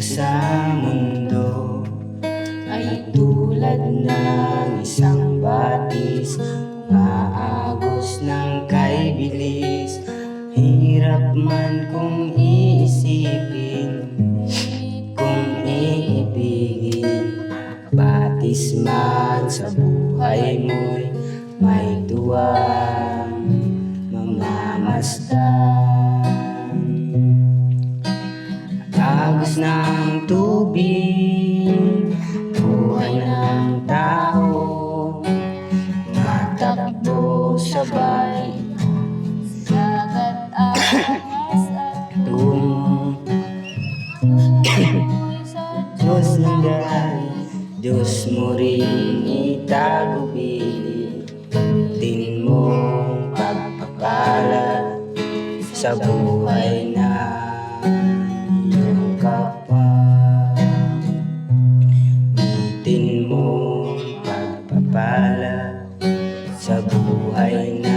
sa mundo ay tulad ng isang batis, maagos ng kay bilis. Hirap man kung iisipin, kung iibigin. Batis man sa buhay mo'y may tuwang mamamasdan. Agos ng tubig, buhay ng tao, matakbo sabay, Dagat ahas at tungo tuloy sa Diyos ng dahil, Diyos mo rin itagubili. Tin mong pagpapala sa buhay na iyong kapwa. Tin mong pagpapala sa buhay na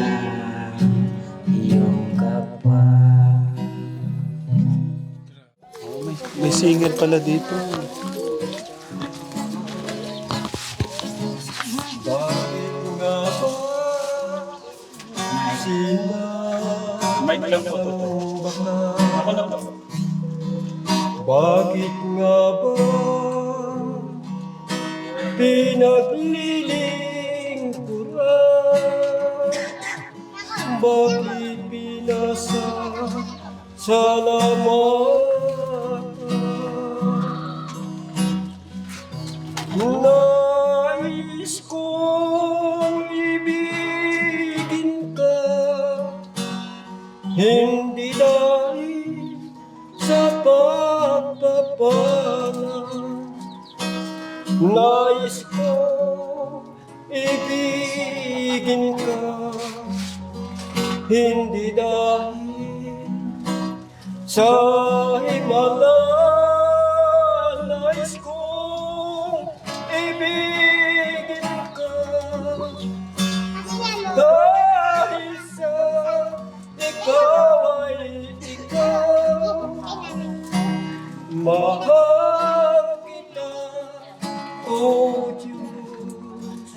iyong kapwa. May singer pala dito. Bakit nga ba sila Mic lang po to. Ako lang po. Bakit nga ba pinaglilingkuran? Bakit pinasa nais kong ibigin ka, hindi dahil sa pagpapala. Nais kong ibigin ka, hindi dahil sa himala. Nais kong ibigin ka dahil sa ikaw ay ikaw. Mahal kita, O Diyos,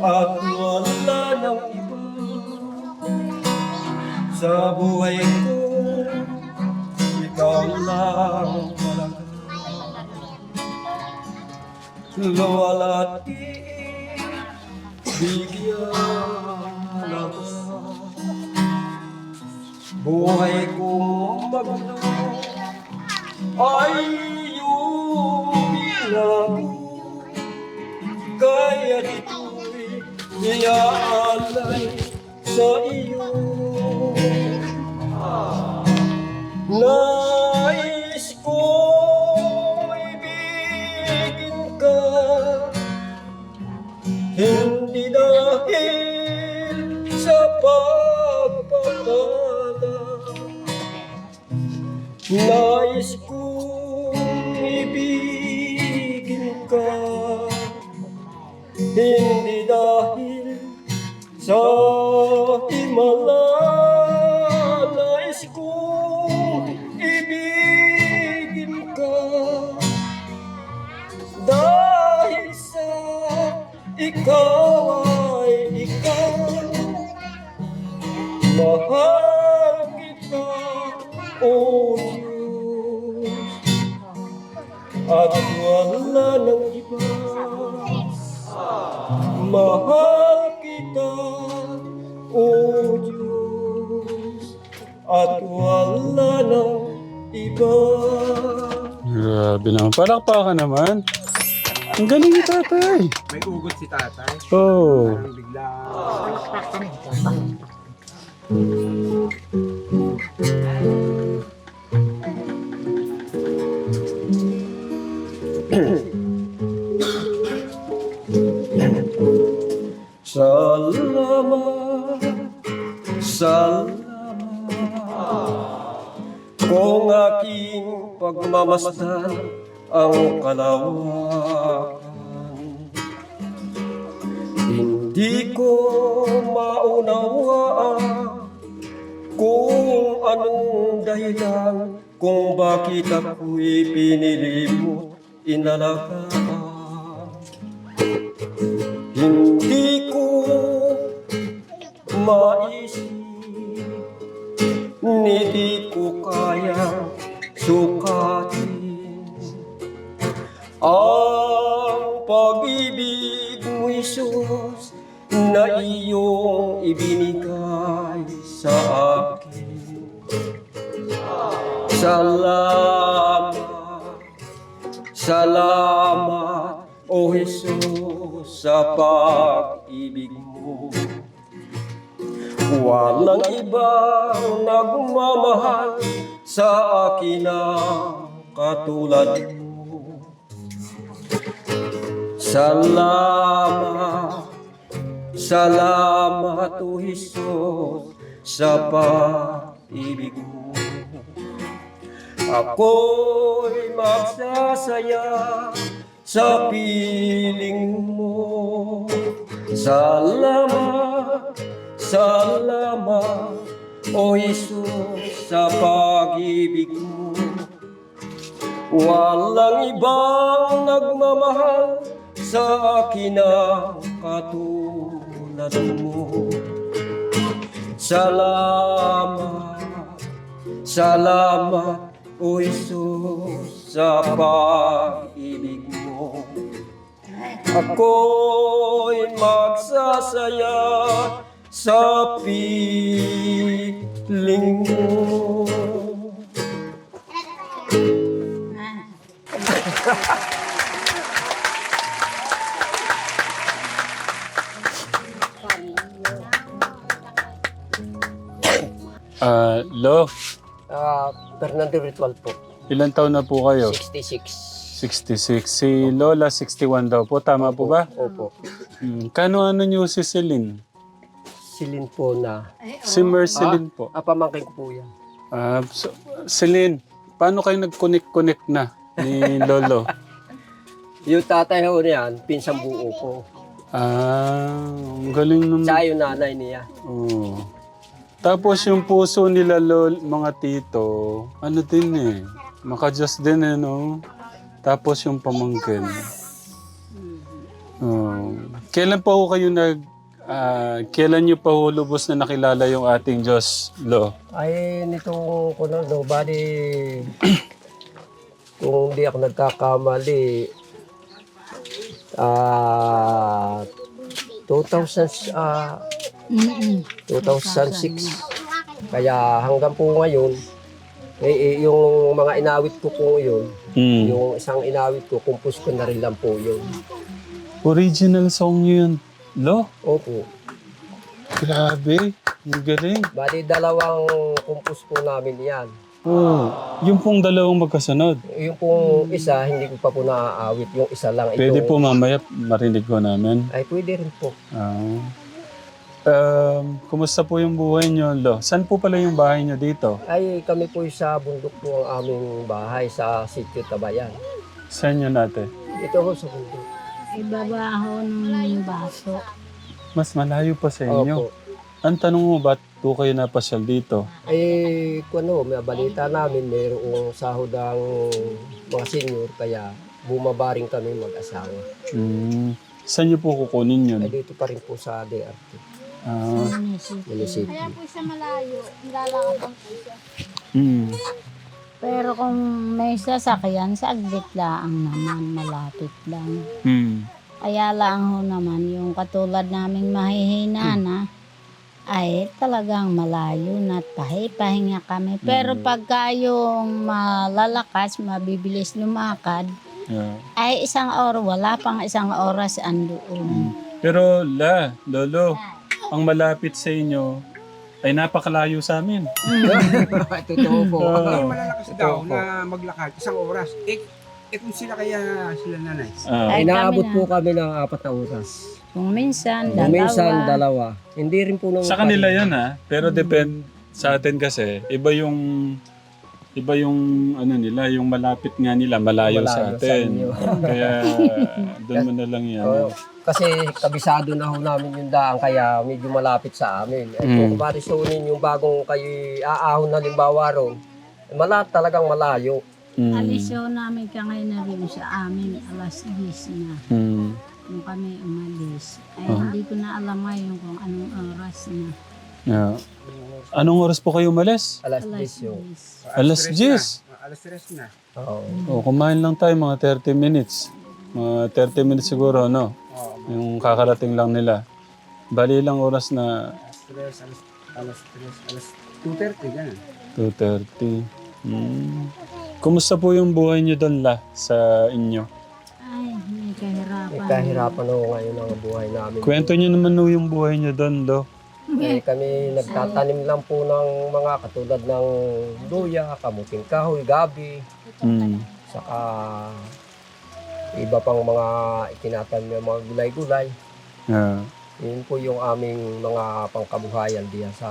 at wala ng iba sa buhay ko. Ikaw lang talaga. Luwalhati, bigyan ako. Buhay kong magulo ay iyong binago, kaya dito'y iaalay sa iyo. Nais ko ibigin ka, hindi dahil sa pagpapala. Nais kong ibigin ka, hindi dahil sa himala. Nais kong ibigin ka dahil sa ikaw ay ikaw. Mahal kita, O Diyos, at wala ng iba. Mahal kita, O Diyos, at wala ng iba. Grabe naman. Palakpakan naman. Ang galing ni tatay. May ugot si tatay. Oh. Parang bigla. Salamat, salamat kung aking pagmamasdan ang kalawakan. Hindi ko maunawaan kung anong dahilan kung bakit ako'y pinili mo inalagaan. Hindi ko maisip, hindi ko kayang sukatin ang pag-ibig mo, Jesus, na iyong ibinigay sa akin. Salamat, salamat, O Jesus, sa pag-ibig mo. Walang ibang nagmamahal sa akin na katulad mo. Salamat, salamat, O Jesus, sa pag-ibig mo. Ako'y magsasaya sa piling mo. Salamat, salamat, O Jesus, sa pag-ibig mo. Walang ibang nagmamahal sa akin na katulad mo. Salamat, salamat, O Jesus, sa pag-ibig mo. Ako'y magsasaya sa piling mo. Lo, Fernando Ritual po, ilan taon na po kayo? 66. 66. Si Lola, 61 daw po. Tama po ba? Opo. Kano-ano niyo si Celine? Silin po na. Si Merceline po. Pamangkin ko po yan. Celine, paano kayo nag-connect na ni Lolo? Yung tatay ho niyan, pinsang buo ko. Ang galing naman. Tsaka yung nanay niya. Oo. Tapos yung puso nila, mga tito, ano din eh. Maka-Diyos din eh, no? Tapos yung pamangkin. Kailan pa ho kayo kailan nyo pa ho lubos na nakilala yung ating Diyos, Lo? Ay, nitong kuno, no, bali, kung hindi ako nagkakamali, 2006. Kaya hanggang po ngayon, yung mga inawit ko po yun, yung isang inawit ko, compose ko na rin lang po yun. Original song nyo yun, Lo? Opo. Grabe, ang galing. Bali, dalawang compose po namin yan. Yung pong dalawang magkasunod. Yung pong isa, hindi ko pa po naaawit. Yung isa lang. Pwede po mamaya marinig ko namin. Ay, pwede rin po. Kumusta po yung buhay nyo, Lo? Saan po pala yung bahay nyo dito? Ay, kami po sa bundok po ang aming bahay sa Sitio Tabayan. Saan nyo natin? Ito ho sa bundok. Ibabaho ng baso. Mas malayo pa sa inyo. Opo. Ang tanong mo, ba't po kayo napasyal dito? Eh, may balita namin, mayroong sahod ang mga senior, kaya bumabaring kami mag-asawa. Saan nyo po kukunin yun? Ay, dito pa rin po sa DRT, munisipyo. Kaya po siya malayo. Nilalakad ang siya. Pero kung may sasakyan, saglit lang naman, malapit lang. Kaya lang ho naman, yung katulad naming mahihina na, ay talagang malayo na pahinga kami. Pero pagka yung malalakas, mabibilis lumakad, ay wala pang isang oras andoon. Pero Lolo, ang malapit sa inyo ay napakalayo sa amin. Totoo po. Ang malalakas daw na maglakad, 1 oras. Kung sila nanay. Ay, Inaabot kami po kami ng 4 na oras. Kung minsan, Kung minsan, 2. Hindi rin po nung... Sa kanila yan pero depend sa atin kasi, iba yung ano nila, yung malapit nga nila, malayo sa Malayo sa atin. inyo. Kaya doon mo na lang yan. Kasi kabisado na ho namin yung daan kaya medyo malapit sa amin. Eh, kung kumarisyonin yung bagong kayo aahon halimbawa ron, talagang malayo. Alisyo namin ka ngayon na rin sa amin, alas 10 na. Kung kami umalis. Ay hindi ko na alam ngayon kung anong oras na. Yeah. Anong oras po kayo umalis? Alas Alas 10 yun. 10. Alas 10. Alas 3 na. Oo. Kumain lang tayo mga 30 minutes. Mga 30 minutes siguro, no? Oo. Yung kakarating lang nila. Bali lang oras na Alas 2:30, ganun. 2:30. Kumusta po yung buhay niyo doon sa inyo? Ay, may kahirapan. May kahirapan ho ngayon ang buhay namin. Kwento niyo naman no yung buhay niyo doon, Lo. Eh, kami nagtatanim lang po ng mga katulad ng luya, kamuting kahoy, gabi, saka iba pang mga itinatanim ng mga gulay-gulay. Yeah. Yun po yung aming mga pangkabuhayan diyan sa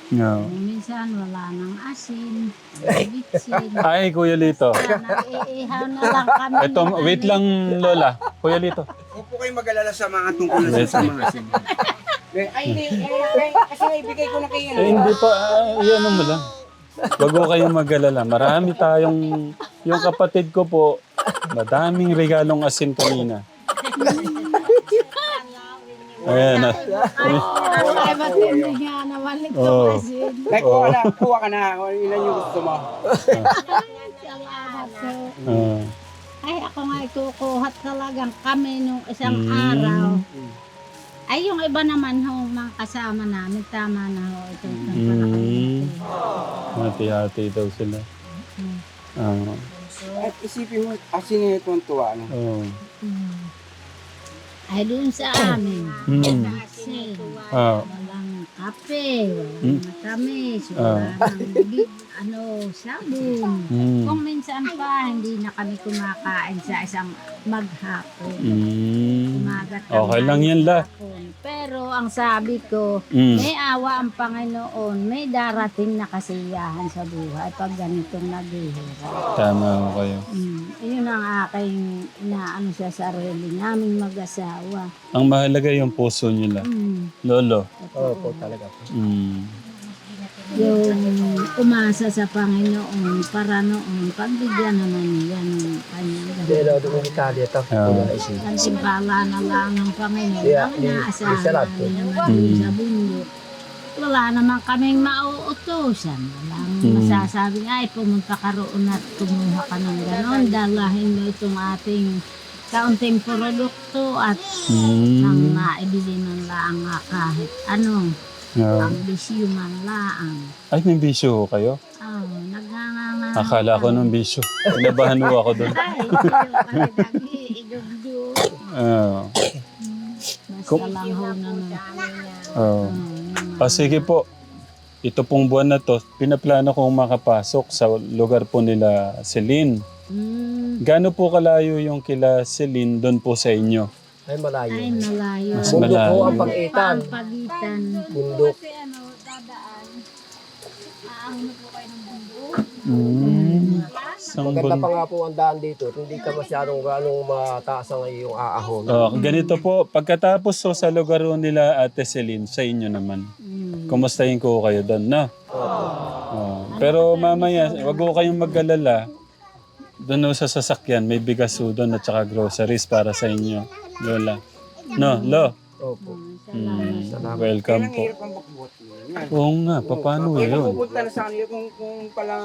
Yeah. Minsan wala nang asin, bitsin. Ay, Kuya Lito. Nag-iihaw na lang kami. Ito, wait lang, Lola. Kuya Lito. Huwag po kayong mag-alala sa mga tungkol sa mga asin. Ay, hindi. Kasi ibigay ko na kayo. Hindi pa, yan mo lang. Wag ko kayong mag-alala. Marami tayong, yung kapatid ko po, madaming regalong asin kanina. Ayan na. Ay, matindi nga naman ito Oo. asin. Like, kuha ka na. Ilan yung gusto mo. Salamat po. Ah. Ay, ako nga ikukuhat talagang kami nung isang araw. Ay, yung iba naman ho, mga kasama namin, tama na ho. Ito, Hati-hati daw sila. Ah. At isipin mo, asin na itong tuwa. No? Oh. Ay, doon sa amin. Asin. Ah. Walang kape, walang matamis, walang sabon. Kung minsan pa, hindi na kami kumakain sa isang maghapon. Umagat kami Okay lang yan, La. hapon. Pero ang sabi ko, Mm. may awa ang Panginoon, may darating na kasiyahan sa buhay pag ganitong naghihirap. Tama ko kayo. Yun ang aking inaano sa sarili naming mag-asawa. Ang mahalaga yung puso nila. Lolo. Oo po talaga po. Yung umasa sa Panginoon para noon, pagbigyan naman niya ng kanyang Pero doon yung Italia ito. gantimpala na lang ng Panginoon. Yeah, Ang isa inaasahan lang po. namin naman dun sa bundok. Wala naman kaming mauutosan. Walang masasabing, ay pumunta ka roon at kumuha ka ng ganon. Dalahin mo itong ating kaunting produkto at nang maibili man lang kahit anong ang bisyo man lang. Ay, may bisyo ho kayo? Nagnganga. Akala ko nung bisyo. Pinabahan ho ako doon. Ay, hindi idugdo. Basta lang ho naman. Sige po. Ito pong buwan na to, pinaplano kong makapasok sa lugar po nila Celine. Gaano po kalayo yung kila Celine doon po sa inyo? Ay malayo. Ay, malayo. Mas Bundok malayo. po ang pagitan. Pagitan. Bundok. Isang Maganda bun- pa nga po ang daan dito. Hindi ka masyadong ganong mataas ang iyong aahon. ganito po, pagkatapos so, sa lugar ho nila Ate Celine, sa inyo naman. Kumustahin ko kayo doon, no? Pero mamaya, wag ko kayong mag-alala. Doon ho sa sasakyan, may bigas ho doon at saka groceries para sa inyo, Lola. No, Lo? Opo. Welcome Kailang po. hirap ang bakbot. Oo nga, paano Kaya yun? pupunta na sa kanila kung pala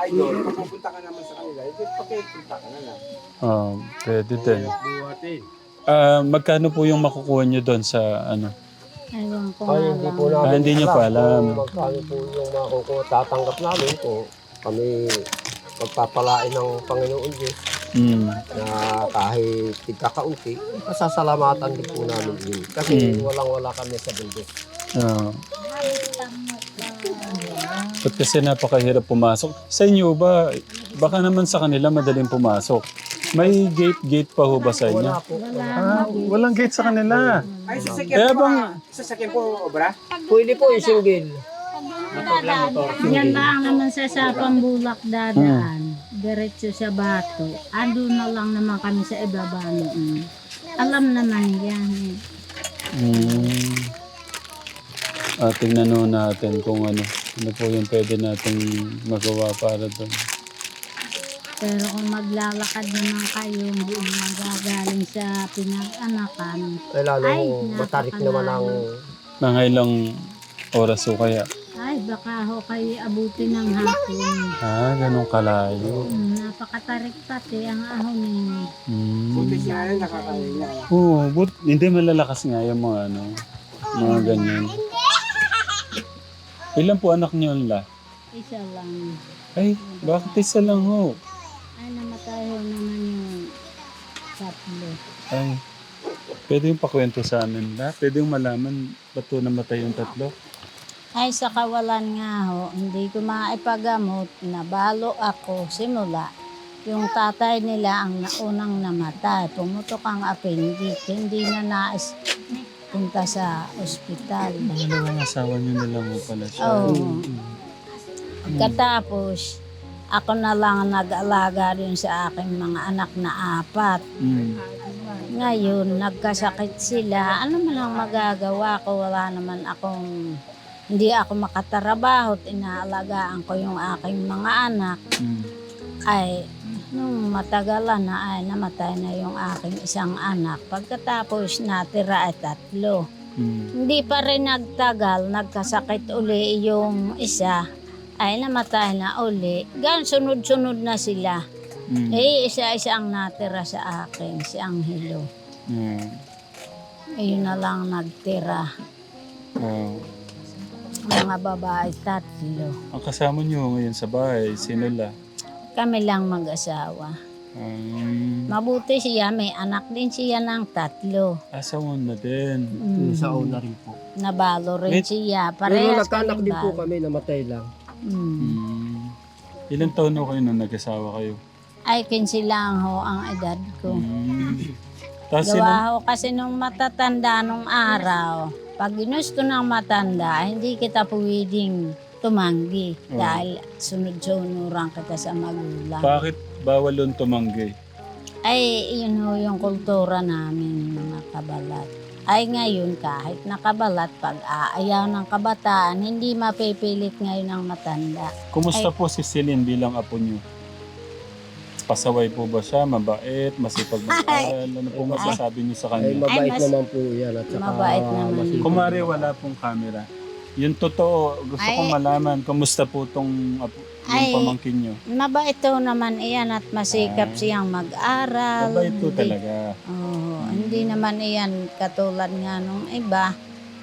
idol, pupunta ka naman sa kanila, pakipunta ka na lang. Pwede din. Buhatin. Magkano po yung makukuha nyo doon sa ano? Aywan ko Ay, nga hindi lang. po namin hindi niyo pa alam. kung magkano po yung makukuha tatanggap namin kung kami pagpapalain ng Panginoon Diyos na kahit tigkakaunti, masasalamatan din po namin yun. Kasi walang-wala kami sa bundok. Ba't kasi napakahirap pumasok? Sa inyo ba, baka naman sa kanila madaling pumasok. May gate pa ho ba sa inyo? Wala po. Walang gate sa kanila. Ay, Kaya bang, sasakyan po, obra? Pwede po yung single. Yan lang naman sa Pambulak dadaan. Diretso sa Bato. Ando na lang naman kami sa ibaba noon. Alam naman yan. Mm. Tingnan nun natin kung ano po yung pwede nating magawa para doon. Pero kung maglalakad naman kayo, hindi magagaling sa pinag-anakan. Ay, lalo Ay, matarik naman ang... Mga ilang oras o kaya? Ay, baka ho kayo abutin ng hapon. Ganun kalayo. Napakatarik pati ang ahon ninyo. Buti Mm. siya rin nakakahinga. Oo, hindi malalakas nga yung mga ano, mga ganyan. Ilan po anak niyo la? Isa lang. Ay, bakit isa lang ho? Ay, namatay ho naman yung tatlo. Ay, pwede yung pakwento sa amin la? Pwede yung malaman ba't po namatay yung tatlo? Ay, sa kawalan nga ho, hindi ko maipagamot. Nabalo ako simula. Yung tatay nila ang naunang namatay. Pumutok ang appendix. Hindi na nais punta sa ospital. Ang asawa niyo na lang mo pala siya. Oo. Katapos, ako na lang ang nag-alaga rin sa aking mga anak na 4. Mm. Ngayon, nagkasakit sila. Ano man ang magagawa ko? Wala naman akong... Hindi ako makatrabaho at inaalagaan ko yung aking mga anak. Mm. Ay, nung matagalan na ay namatay na yung aking isang anak. Pagkatapos natira ay 3. Mm. Hindi pa rin nagtagal, nagkasakit uli yung isa. Ay namatay na uli. Gan sunod-sunod na sila. Mm. Isa-isa ang natira sa akin, si Angelo. Mm. Ayun na lang nagtira. Oh. Mga babae 3. Ang kasama niyo ngayon sa bahay, sino la? Kami lang mag-asawa. Mabuti siya, may anak din siya ng 3. Asawa na din. Sa una rin po. Nabalo rin Wait. siya. Pero Parehas nagkaanak kami din po balo. kami, namatay lang. Ilan taon na kayo nung nag-asawa kayo? Ay, 15 lang ho ang edad ko. Tapos sino? Gawa ho kasi nung matatanda nung araw, pag ginusto ng matanda, hindi kita pwedeng tumanggi dahil sunod-sunuran kita sa magulang. Bakit bawal yung tumanggi? Ay, yun ho yung kultura namin, mga kabalat. Ay ngayon, kahit nakabalat, pag aayaw ng kabataan, hindi mapipilit ngayon ng matanda. Kumusta po si Celine bilang apo niyo? Pasaway po ba siya? Mabait? Masipag mag-aral? Ano po masasabi niyo sa Ay, kanya? mabait mas- naman po yan. At saka Mabait naman. masipag. Kumari wala pong camera. Yung totoo, gusto kong malaman, kumusta po tong yung Ay, pamangkin niyo? Mabait ho naman iyan at masikap siyang mag-aral. Mabait po Hindi- talaga. Oo, hindi naman iyan katulad nga nung iba,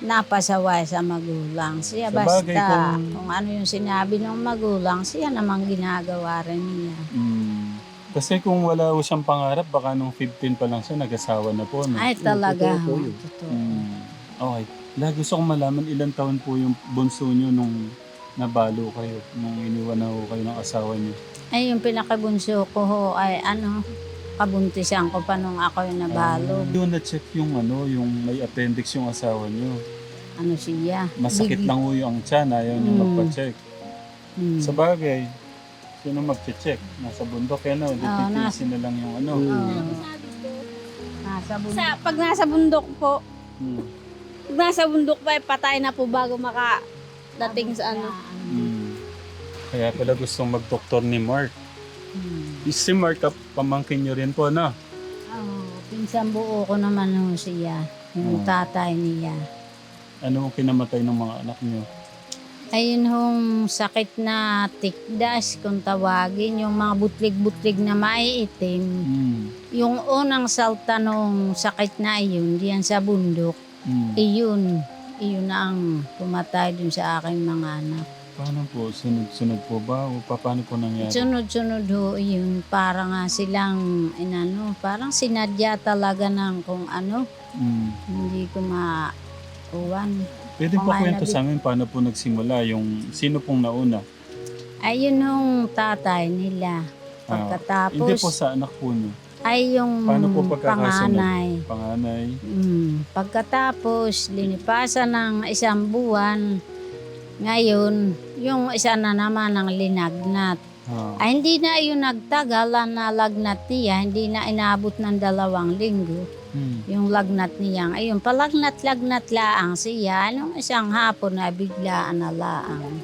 napasaway sa magulang. Siya Sa bagay, basta, kung- kung ano yung sinabi ng magulang, siya namang ginagawa rin niya. Kasi kung wala ho siyang pangarap, baka nung 15 pa lang siya, nag-asawa na po. No? Ay, talaga. totoo po ho, yun. totoo. Okay. Gusto kong malaman ilang taon po yung bunso niyo nung nabalo kayo, nung iniwan na ho kayo ng asawa niyo. Ay, yung pinakabunso ko ho, ay kabuntisan ko pa nung ako yung nabalo. Doon na-check yung yung may appendix yung asawa niyo. Ano siya? Masakit lang ho yung tiyan, ayaw niyo magpa-check. Sa bagay, sino mag-check? Nasa bundok yan o, dititisin na lang yung Nasa bundok. Pag nasa bundok po, pag nasa bundok pa, patay na po bago makadating sa ano. Kaya pala gustong mag-doktor ni Mark. Si Mark, pamangkin niyo rin po, no? Pinsan buo ko naman ho siya, yung tatay niya. Ano ang kinamatay ng mga anak niyo? Ayun hong sakit na tikdas kung tawagin, yung mga butlig-butlig na maiitim. Yung unang salta nung sakit na iyon, diyan sa bundok, iyon na ang pumatay dun sa aking mga anak. Paano po? Sunod-sunod po ba? O paano po nangyari? Sunod-sunod ho yun, para nga silang, parang sinadya talaga ng kung ano, hindi ko mauwan. Pwede po kwento sa amin paano po nagsimula? Yung sino pong nauna? Ayun yung tatay nila. Pagkatapos, Hindi po sa anak po niyo. ay yung Paano po pagkakasunod? panganay. Panganay. Pagkatapos, linipasan ng 1 buwan. Ngayon, yung isa na naman ang linagnat. Ay hindi na yun nagtagal, ang nalagnat niya, hindi na inabot ng 2 linggo. Yung lagnat niya, ayun, palagnat-lagnat laang siya. Nung isang hapon na biglaan na laang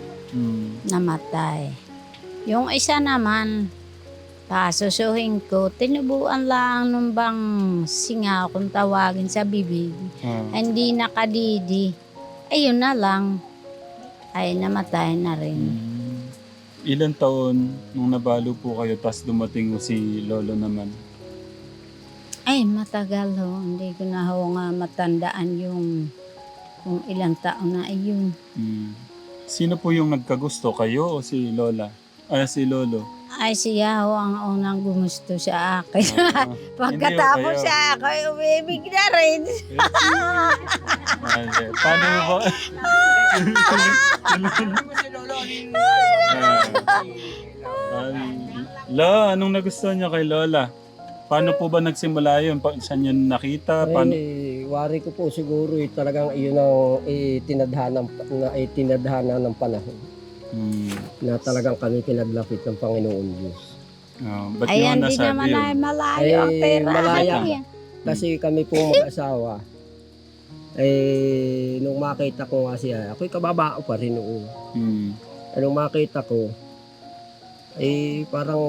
namatay. Yung isa naman, pasusuhin ko, tinubuan lang nung bang singaw kung tawagin sa bibig. Hindi nakadidi. Ayun na lang, ay namatay na rin. Ilan taon nung nabalo po kayo tapos dumating mo si lolo naman? Ay, matagal ho. Hindi ko na ho nga matandaan yung kung ilang taon na ayun. Sino po yung nagkagusto, kayo o si lola? Si lolo? Ay, siya ho ang unang gumusto sa akin. Pagkatapos Hindi ho, kayo. sa akin, umibig na rin. Paano mo ba? Si Lolo, Lo, anong nagustuhan niyo kay lola? Paano po ba nagsimula yun? Saan niyo nakita? Paano? Wari ko po siguro talagang iyon ang itinadhana ng panahon na talagang kami pinaglapit ng Panginoon Diyos. Ba't niyo Ayan, di nasabi naman yun? ay malayo ang pera. Malaya. Ayan. Kasi kami po mag-asawa, nung makita ko nga siya, ako'y kababao pa rin noon. Nung makita ko, parang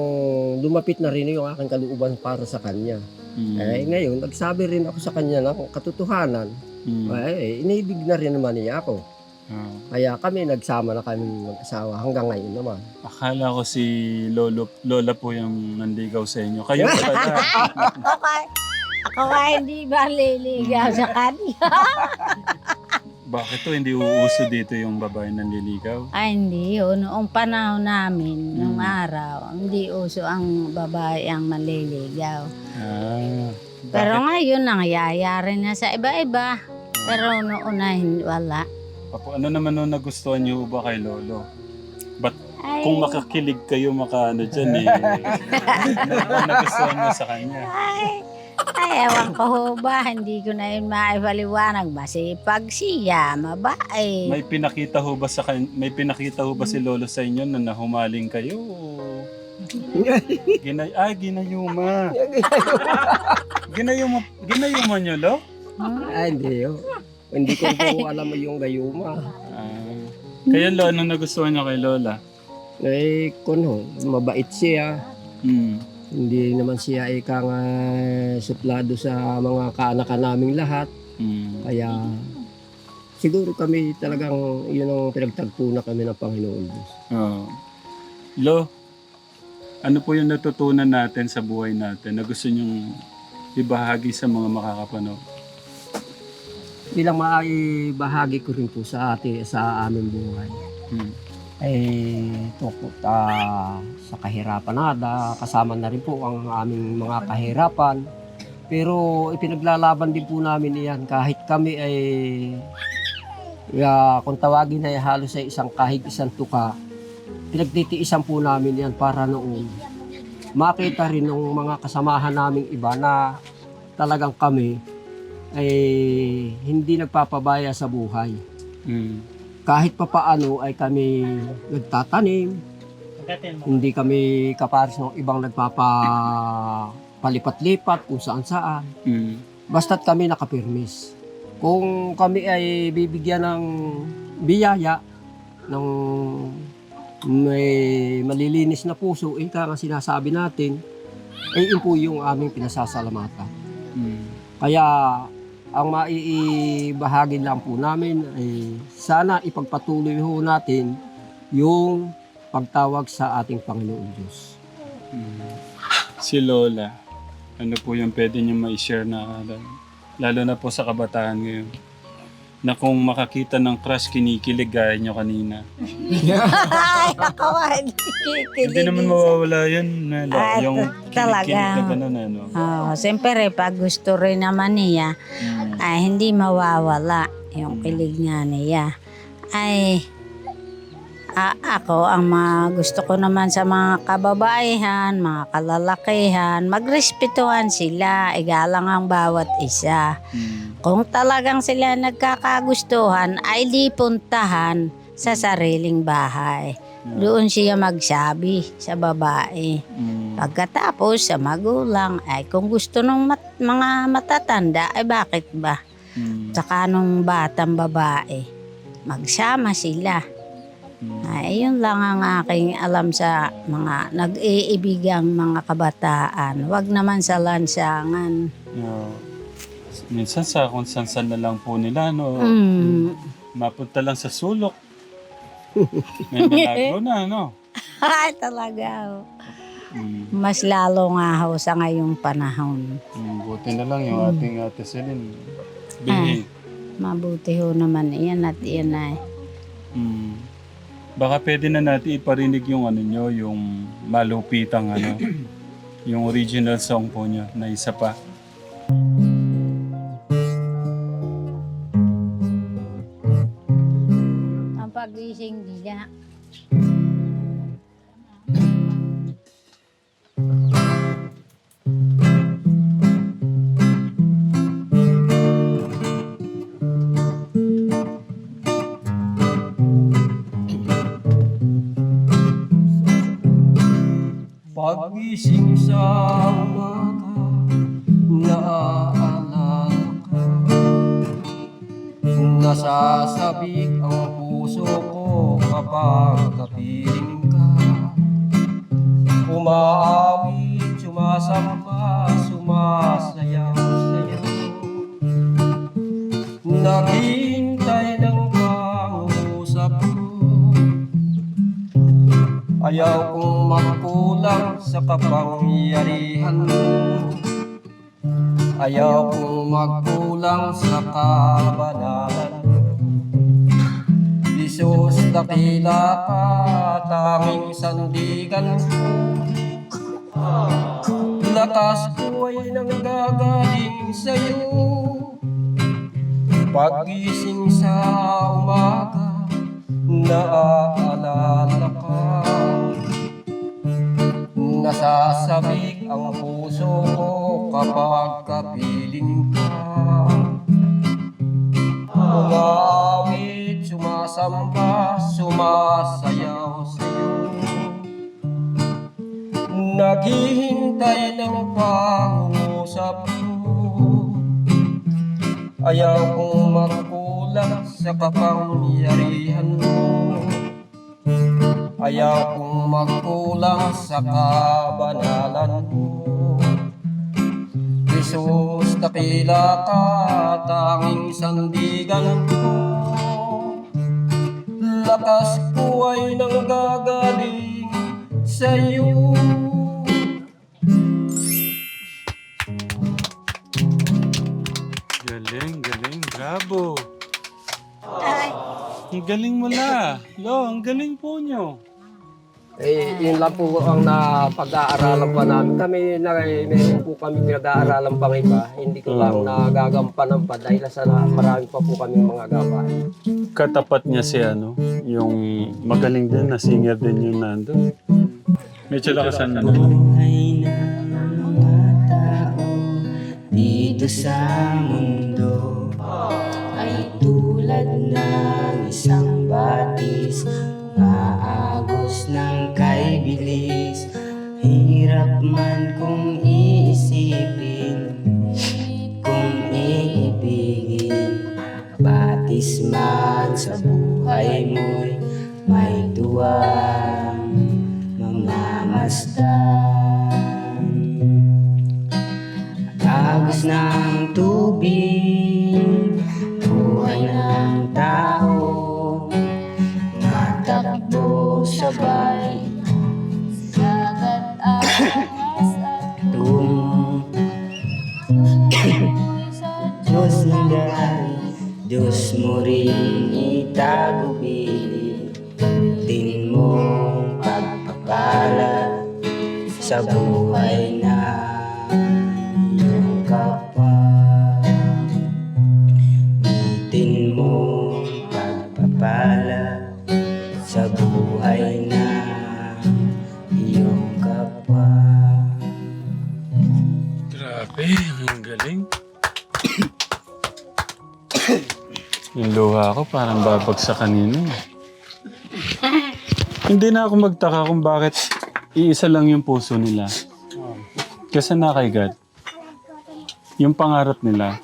lumapit na rin yung aking kalooban para sa kanya. Ngayon, nagsabi rin ako sa kanya ng katotohanan. Inibig na rin naman niya ako. Kaya kami, nagsama na kami mag-asawa hanggang ngayon naman. Akala ko si lola po yung nanligaw sa inyo. Kayo pala. Ako ka hindi ba liligaw sa kanya? Bakit to hindi uuso dito yung babae nanliligaw? Ay, hindi ho. Noong panahon namin, nung araw, hindi uso ang babae ang maliligaw. Pero ngayon, nangyayari na sa iba-iba. Pero noon na wala. Ano naman nung nagustuhan niyo ba kay lolo? Ba't Ay, kung makakilig kayo makaano dyan ano naman nagustuhan mo sa kanya? ay, ewan ko ho ba, hindi ko na yun maipaliwanag. Masipag siya, mabait. May pinakita ho ba si lolo sa inyo na nahumaling kayo? Ginayuma. Ginayuma niyo, lo? Ay, hindi yun. Hindi ko po alam yung gayuma. Kaya lo, anong nagustuhan niyo kay lola? Kuno, mabait siya. Hindi naman siya ikang suplado sa mga kaanakan naming lahat. Kaya siguro kami talagang yun ang pinagtagpo na kami ng Panginoon Diyos. Lo, ano po yung natutunan natin sa buhay natin na gusto nyong ibahagi sa mga makakapanood? Bilang maibahagi ko rin po sa aming buhay. Tungkol sa kahirapan kasama na rin po ang aming mga kahirapan. Pero ipinaglalaban din po namin iyan kahit kami kung tawagin ay halos sa isang kahig isang tuka, pinagtitiisan po namin yan para noon makita rin ng mga kasamahan naming iba na talagang kami ay hindi nagpapabaya sa buhay. Kahit papaano ay kami nagtatanim, hindi kami kapares ng ibang nagpapalipat-lipat kung saan-saan. Basta't kami nakapirmis. Kung kami ay bibigyan ng biyaya, ng may malilinis na puso, ika nga sinasabi natin, ay yun po yung aming pinasasalamatan. Kaya ang maibahagi lang po namin ay sana ipagpatuloy ho natin yung pagtawag sa ating Panginoon Diyos. Si Lola, ano po yung pwede niyo ma-share na lalo na po sa kabataan ngayon? Na kung makakita ng crush, kinikilig gaya niyo kanina. Ay, ako Hindi naman mawawala yun. Yung talaga. kinikilig na gano'n. Ano? Siyempre, pag gusto rin naman niya, ay hindi mawawala yung kilig nga niya. Ay, ako, ang gusto ko naman sa mga kababaihan, mga kalalakihan, magrespetuhan sila, igalang ang bawat isa. Kung talagang sila nagkakagustuhan, ay di puntahan sa sariling bahay. Doon siya magsabi sa babae. Pagkatapos sa magulang, ay kung gusto ng mga matatanda, ay bakit ba? Tsaka nung batang babae, magsama sila. Ay, yun lang ang aking alam sa mga nag-iibigang mga kabataan. Huwag naman sa lansangan. Minsan sa kung san na lang po nila, no? Mapunta lang sa sulok. May milagro na, no? Ay, talaga. Mas lalo nga ho sa ngayong panahon. Buti na lang yung ating Ate Celine. Mabuti ho naman iyan at iyan ay. Baka pwede na natin iparinig yung ano nyo, yung malupitang ano, yung original song po nyo na isa pa. Ang pagising nila. Pagising sa umaga, naaalala ka. Nasasabik ang puso ko kapag kapiling ka. Umaawit, sumasamba, sumasayaw-sayaw. Naghihintay ng pangusap ko. Ayaw kong magkulang sa kapangyarihan mo. Ayaw kong magkulang sa kabanalan mo. Jesus, dakila ka, tanging sandigan ko. Lakas ko ay nanggagaling sa'yo. Pagising sa umaga, naaalala ka. Nasasabik ang puso ko kapag kapiling ka. Umaawit, sumasamba, sumasayaw sa'yo. Naghihintay ng pangusap ko. Ayaw kong magkulang sa kapangyarihan mo. Ayaw kong magkulang sa kabanalan mo. Jesus, dakila ka, tanging sandigan ko. Lakas ko ay nanggagaling sa'yo. Galing, galing. Bravo. Ang galing mo na. Lo, ang galing po nyo. Yun lang po ang napag-aaralan pa namin. Meron po kami pinag-aaralan pang iba. Hindi ko lang nagagampanan pa dahil sa marami pa po kami mga gawain. Katapat niya si ano, yung magaling din na singer din yung nandun. Medyo lakasan na naman. Buhay ng mga tao dito sa mundo ay tulad ng isang batis, maagos ng kay bilis. Hirap man kung iisipin, kung iibigin. Batis man sa buhay mo'y may tuwang mamamasdan. Agos ng tubig, buhay ng tao, matakbo sabay, Dagat angas at tungo Diyos ng daan, Diyos mo rin itagubili. Din mo pagpapala sa buhay na iyong kapwa. Din mo pagpapala sa buhay na iyong kapwa. Grabe, ang galing. Yung luha ko parang babagsak kanina. Hindi na ako magtaka kung bakit iisa lang yung puso nila. Kasi na kay God. Yung pangarap nila.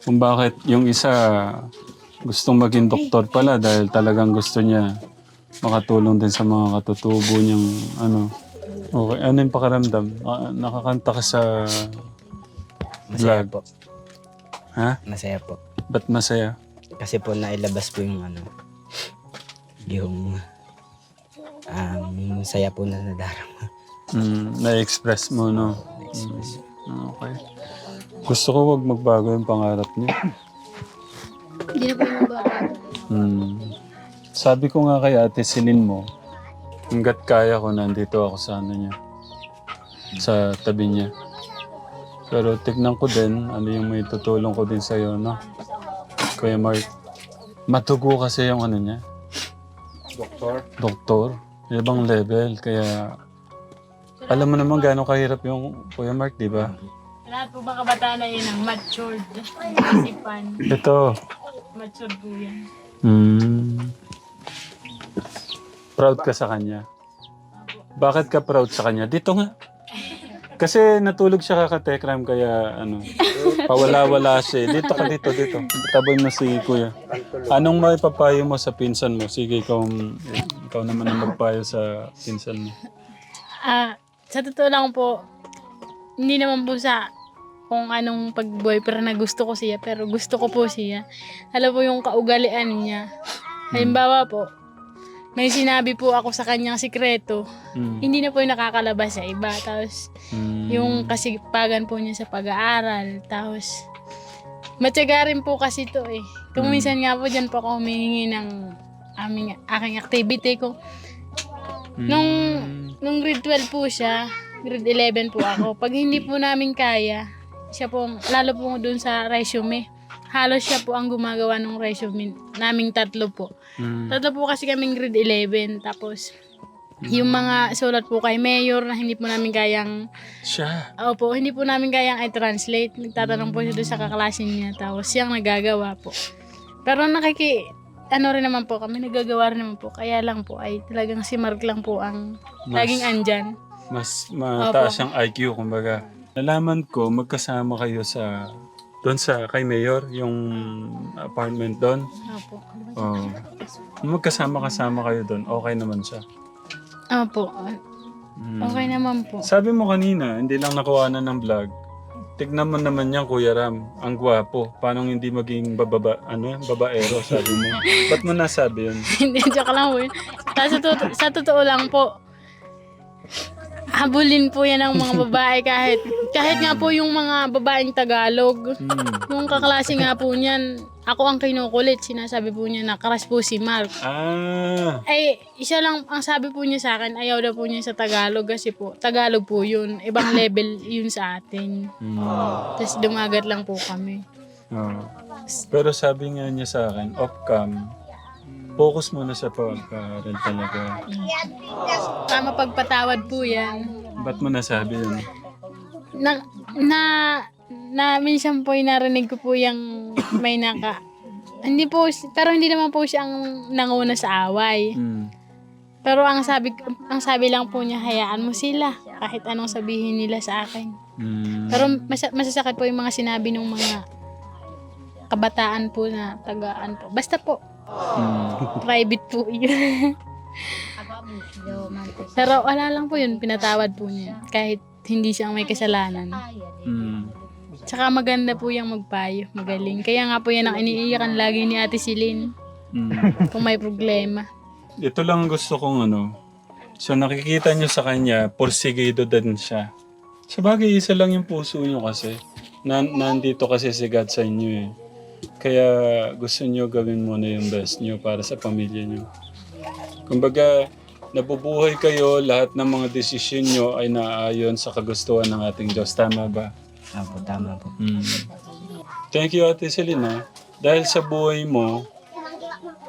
Kung bakit yung isa gustong maging doktor pala dahil talagang gusto niya makatulong din sa mga katutubo niyang ano. Okay, ano yung pakiramdam? Nakakanta ka sa Masaya vlog. po. Ha? Masaya po. Ba't masaya? Kasi po nailabas po yung ano, yung saya po na nadarama. Na-express mo, no? Na-express. Okay. Gusto ko wag magbago yung pangarap niya. Hindi na po yung babago. Sabi ko nga kay Ate Celine mo, hanggat kaya ko, nandito ako sa ano niya. Sa tabi niya. Pero tignan ko din, ano yung may tutulong ko din sa'yo, no? Kuya Mark. Matugo kasi yung ano niya. Doktor. Ibang level. Kaya, alam mo naman gano'ng kahirap yung Kuya Mark, di ba? Lahat po ba kabataan na yun ang matured isipan. Ito. Matured po yan. Proud ka sa kanya. Bakit ka proud sa kanya? Dito nga. Kasi natulog siya kakatekram kaya ano, pawala-wala siya. Dito ka, dito. Taboy mo si Kuya. Anong may papayo mo sa pinsan mo? Sige, ikaw naman ang magpayo sa pinsan mo. Sa totoo lang po, hindi naman po sa kung anong pag-boyfriend na gusto ko siya, pero gusto ko po siya. Alam po yung kaugalian niya. Halimbawa po, may sinabi po ako sa kanyang sikreto, hindi na po yung nakakalabas sa iba. Tapos, yung kasipagan po niya sa pag-aaral. Tapos, matyaga rin po kasi to eh. Kung minsan nga po dyan po ako humihingi ng aking activity ko. Nung grade 12 po siya, grade 11 po ako. Pag hindi po namin kaya, siya po, lalo po dun sa resume. Halos siya po ang gumagawa ng resume naming tatlo po. Tatlo po kasi kaming grade 11. Tapos, yung mga sulat po kay Mayor na hindi po namin kayang... Siya. Opo, hindi po namin kayang i-translate. Nagtatanong po siya doon sa kaklasin niya. Tapos, siyang nagagawa po. Pero ano rin naman po kami, nagagawa rin naman po. Kaya lang po ay talagang si Mark lang po ang laging andyan. Mas mataas ang IQ, kumbaga. Nalaman ko, magkasama kayo doon sa kay Mayor, yung apartment doon. Opo. Oh. Magkasama kayo doon, okay naman siya. Opo. Okay naman po. Sabi mo kanina, hindi lang nakuha na ng vlog. Tignan mo naman yan, Kuya Ram. Ang gwapo. Paano hindi maging babaero, sabi mo. Ba't mo nasabi yun? Hindi, joke lang po yun. Sa totoo lang po, habulin po yan ng mga babae kahit nga po yung mga babaeng Tagalog. Yung kaklase nga po niyan, ako ang kinukulit. Sinasabi po niya na crush po si Mark. Ay, isa lang ang sabi po niya sa akin, ayaw daw po niya sa Tagalog kasi po, Tagalog po yun. Ibang level yun sa atin. Tapos dumagat lang po kami. Pero sabi nga niya sa akin, off-cam, focus muna sa pag-aaral talaga. Tama pagpatawad po yan. Ba't mo nasabi yun? Na minsan po narinig ko po yung may pero hindi naman po siya ang nanguna sa away. Pero ang sabi lang po niya, hayaan mo sila kahit anong sabihin nila sa akin. Pero masasakit po yung mga sinabi ng mga kabataan po na tagaan po. Basta po, private po yun. Pero wala lang po yun, pinatawad po niya. Kahit hindi siya ang may kasalanan. Tsaka maganda po yung magpayo, magaling. Kaya nga po yan ang iniiyakan lagi ni Ate Celine. Kung may problema. Ito lang gusto kong so nakikita nyo sa kanya, porsigido din siya. Sabagay, isa lang yung puso nyo kasi. Nandito kasi si God sa inyo eh. Kaya gusto nyo gawin muna yung best nyo para sa pamilya nyo. Kumbaga, nabubuhay kayo, lahat ng mga desisyon nyo ay naaayon sa kagustuhan ng ating Diyos. Tama ba? Opo, tama po. Thank you, Ate Selena. Dahil sa buhay mo,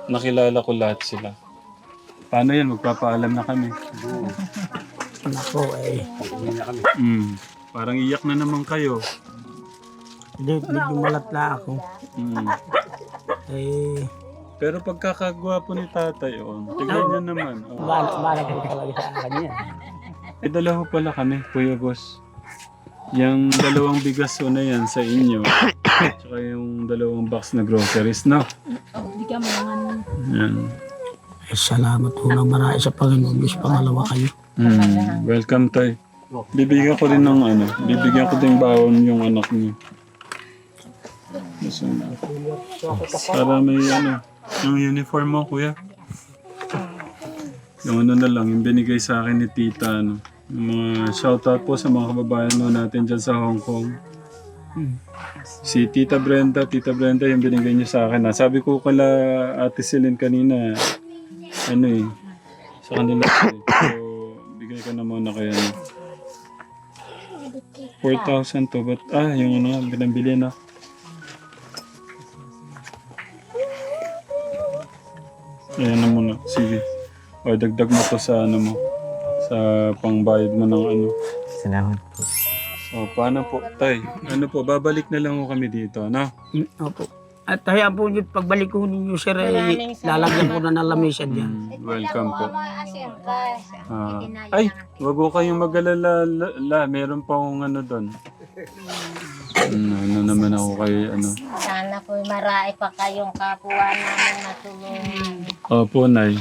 nakilala ko lahat sila. Paano yan? Magpapaalam na kami. Ako Parang iyak na naman kayo. medyo malatla ako. Pero pagkakagwapo ni tatay, tingnan niyo naman. Bala po talaga sa akin yan. Dalawa pala kami, Kuya Boss. Yung 2 bigas na yan sa inyo. Tsaka yung 2 box na groceries, no? Yan. Salamat po ng marami sa Panginoon. Diyos, pangalawa kayo. Welcome, tay. Bibigyan ko rin ng bibigyan ko din bawon yung anak niyo. Para may yung uniform mo, kuya. Yung na lang, yung binigay sa akin ni tita, Yung mga shoutout po sa mga kababayan natin dyan sa Hong Kong. Si Tita Brenda, yung binigay niyo sa akin. Sabi ko kala Ate Celine kanina, sa kanila. So, bigay ko na muna kaya 4,000 to, but yung binabili na. Ayan na muna, sige. O, dagdag mo to sa mo, sa pangbayad mo ng Salamat po. O, paano po, tay? Babalik na lang kami dito, Opo. At hayaan po yun, pagbalik ko ninyo, sir, lalagyan ko na ng lamesa dyan. Welcome po. Ay, wag ko kayong mag-alala. Meron pa akong doon. Naman ako kayo, Sana po marami pa kayong kapwa namin natulungan. Opo, Nay.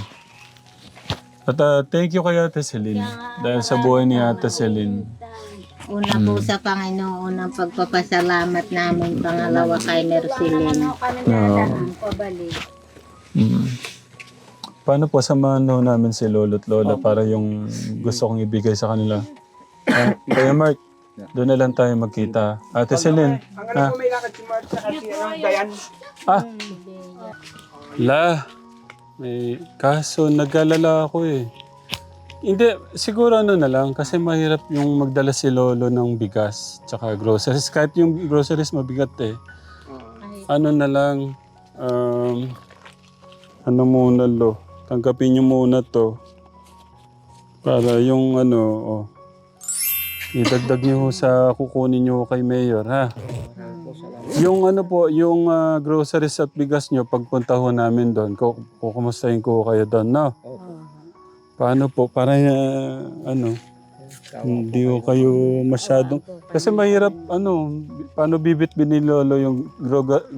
At thank you kay Ate Celine. Dahil sa buhay ni Ate Celine. Una po sa Panginoon ang pagpapasalamat namin. Pangalawa kay Merceline. Paano po samahan namin si Lolo't Lola para yung gusto kong ibigay sa kanila? Kaya Mark, doon na lang tayo magkita. Ate Celine. Hanggang po may lakad si Mark sa kasi Dayan. May kaso nag-alala ako eh. Hindi, siguro na lang kasi mahirap yung magdala si Lolo ng bigas tsaka groceries. Kahit yung groceries mabigat eh. Na lang, muna Lo, tanggapin niyo muna to. Para yung idagdag niyo sa kukunin niyo kay Mayor, ha? Yung yung groceries at bigas niyo pagpunta ho namin doon, kukumustahin ko kayo doon, no? Paano po? Para hindi ko kayo masyadong... Kasi mahirap, paano bibit ni Lolo yung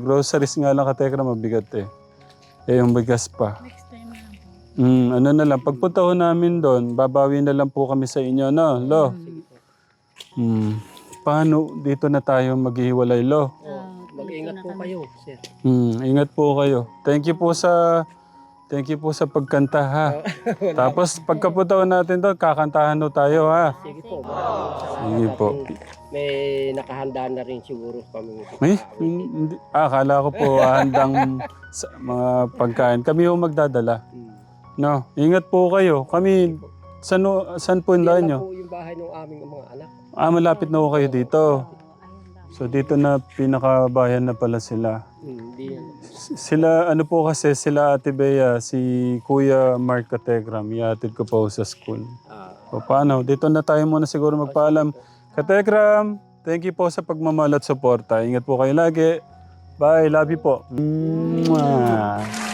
groceries nga lang katekra mabigat eh. Yung bigas pa. Next time na lang. Na lang, pagpunta ko namin doon, babawi na lang po kami sa inyo, no? Lo? Paano dito na tayo maghihiwalay, Lo? Mag-ingat po kayo, sir. Ingat po kayo. Thank you po sa pagkanta, ha. Tapos pagkapunta ko natin doon, kakantahan tayo, ha. Sige po. Sige po. May nakahanda na rin siguro kami. May? Hindi. Akala ko po handang mga pagkain. Kami ho magdadala. No, ingat po kayo. Kami, saan po yung daan nyo? po yung bahay ng aming mga anak. Malapit na ho kayo dito. So dito na pinakabayan na pala sila. Hindi yan. Sila, po kasi, sila Ate Bea, si Kuya Mark Kategram, iatid ko pa ho sa school. So paano? Dito na tayo muna siguro magpaalam. Kategram, thank you po sa pagmamahal at suporta. Ingat po kayo lagi. Bye, love you po. Mwah.